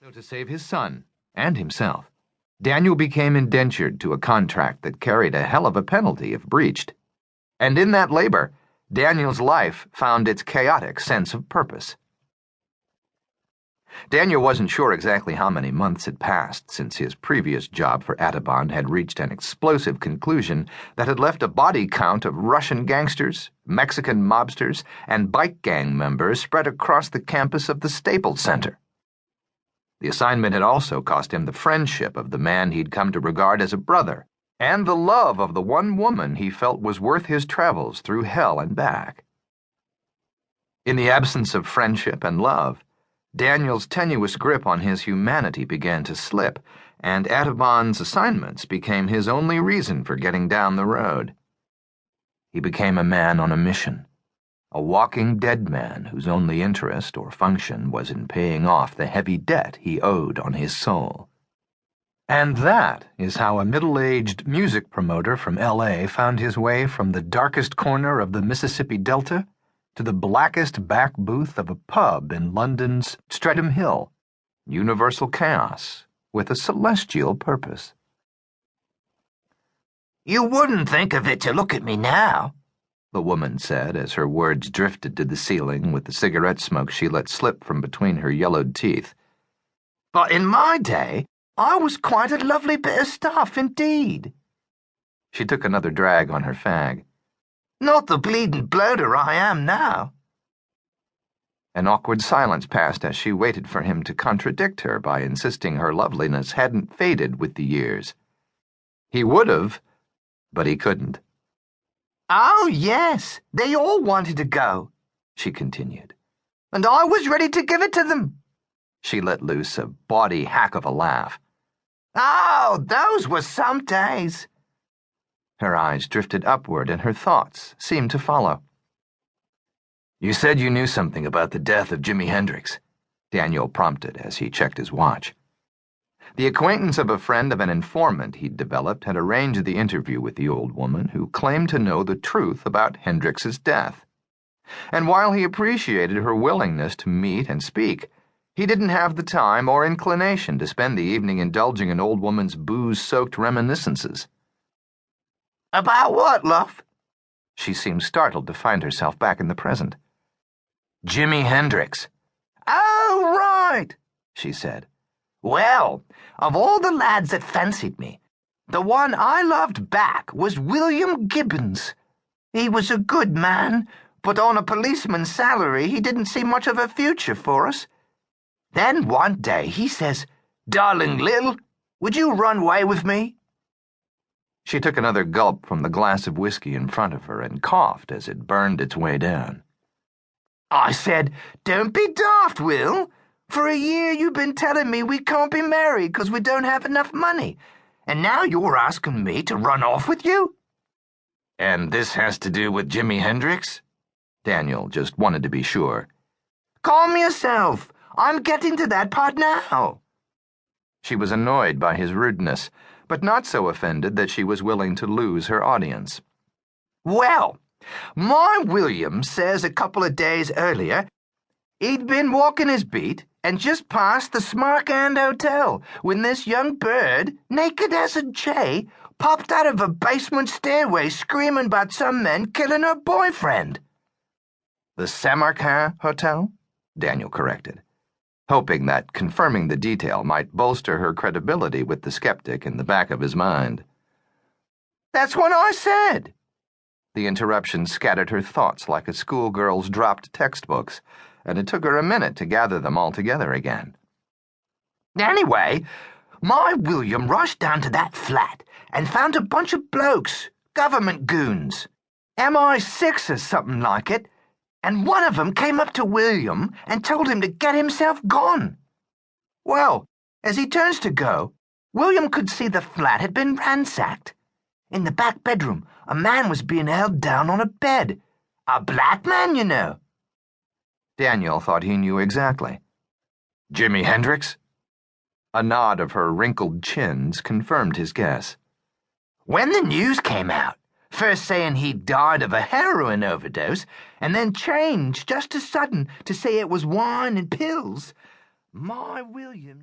So to save his son and himself, Daniel became indentured to a contract that carried a hell of a penalty if breached. And in that labor, Daniel's life found its chaotic sense of purpose. Daniel wasn't sure exactly how many months had passed since his previous job for Atibon had reached an explosive conclusion that had left a body count of Russian gangsters, Mexican mobsters, and bike gang members spread across the campus of the Staples Center. The assignment had also cost him the friendship of the man he'd come to regard as a brother, and the love of the one woman he felt was worth his travels through hell and back. In the absence of friendship and love, Daniel's tenuous grip on his humanity began to slip, and Atibon's assignments became his only reason for getting down the road. He became a man on a mission, a walking dead man whose only interest or function was in paying off the heavy debt he owed on his soul. And that is how a middle-aged music promoter from L.A. found his way from the darkest corner of the Mississippi Delta to the blackest back booth of a pub in London's Streatham Hill, universal chaos with a celestial purpose. "You wouldn't think of it to look at me now," the woman said as her words drifted to the ceiling with the cigarette smoke she let slip from between her yellowed teeth. "But in my day, I was quite a lovely bit of stuff indeed." She took another drag on her fag. "Not the bleeding bloater I am now." An awkward silence passed as she waited for him to contradict her by insisting her loveliness hadn't faded with the years. He would have, but he couldn't. "Oh, yes, they all wanted to go," she continued. "And I was ready to give it to them." She let loose a bawdy hack of a laugh. "Oh, those were some days." Her eyes drifted upward and her thoughts seemed to follow. "You said you knew something about the death of Jimi Hendrix," Daniel prompted as he checked his watch. The acquaintance of a friend of an informant he'd developed had arranged the interview with the old woman who claimed to know the truth about Hendrix's death. And while he appreciated her willingness to meet and speak, he didn't have the time or inclination to spend the evening indulging in old woman's booze-soaked reminiscences. "About what, love?" She seemed startled to find herself back in the present. "Jimi Hendrix." "Oh, right," she said. "Well, of all the lads that fancied me, the one I loved back was William Gibbons. He was a good man, but on a policeman's salary he didn't see much of a future for us. Then one day he says, 'Darling Lil, would you run away with me?'" She took another gulp from the glass of whiskey in front of her and coughed as it burned its way down. "I said, 'Don't be daft, Will. For a year you've been telling me we can't be married because we don't have enough money, and now you're asking me to run off with you?'" "And this has to do with Jimi Hendrix?" Daniel just wanted to be sure. "Calm yourself. I'm getting to that part now." She was annoyed by his rudeness, but not so offended that she was willing to lose her audience. "Well, my William says a couple of days earlier he'd been walking his beat and just passed the Smarkand Hotel when this young bird, naked as a jay, popped out of a basement stairway screaming about some men killing her boyfriend." "The Samarkand Hotel?" Daniel corrected, hoping that confirming the detail might bolster her credibility with the skeptic in the back of his mind. "That's what I said." The interruption scattered her thoughts like a schoolgirl's dropped textbooks, and it took her a minute to gather them all together again. "Anyway, my William rushed down to that flat and found a bunch of blokes, government goons, MI6 or something like it, and one of them came up to William and told him to get himself gone. Well, as he turns to go, William could see the flat had been ransacked. In the back bedroom, a man was being held down on a bed. A black man, you know." Daniel thought he knew exactly. "Jimi Hendrix?" A nod of her wrinkled chins confirmed his guess. "When the news came out, first saying he died of a heroin overdose, and then changed just as sudden to say it was wine and pills, my William..."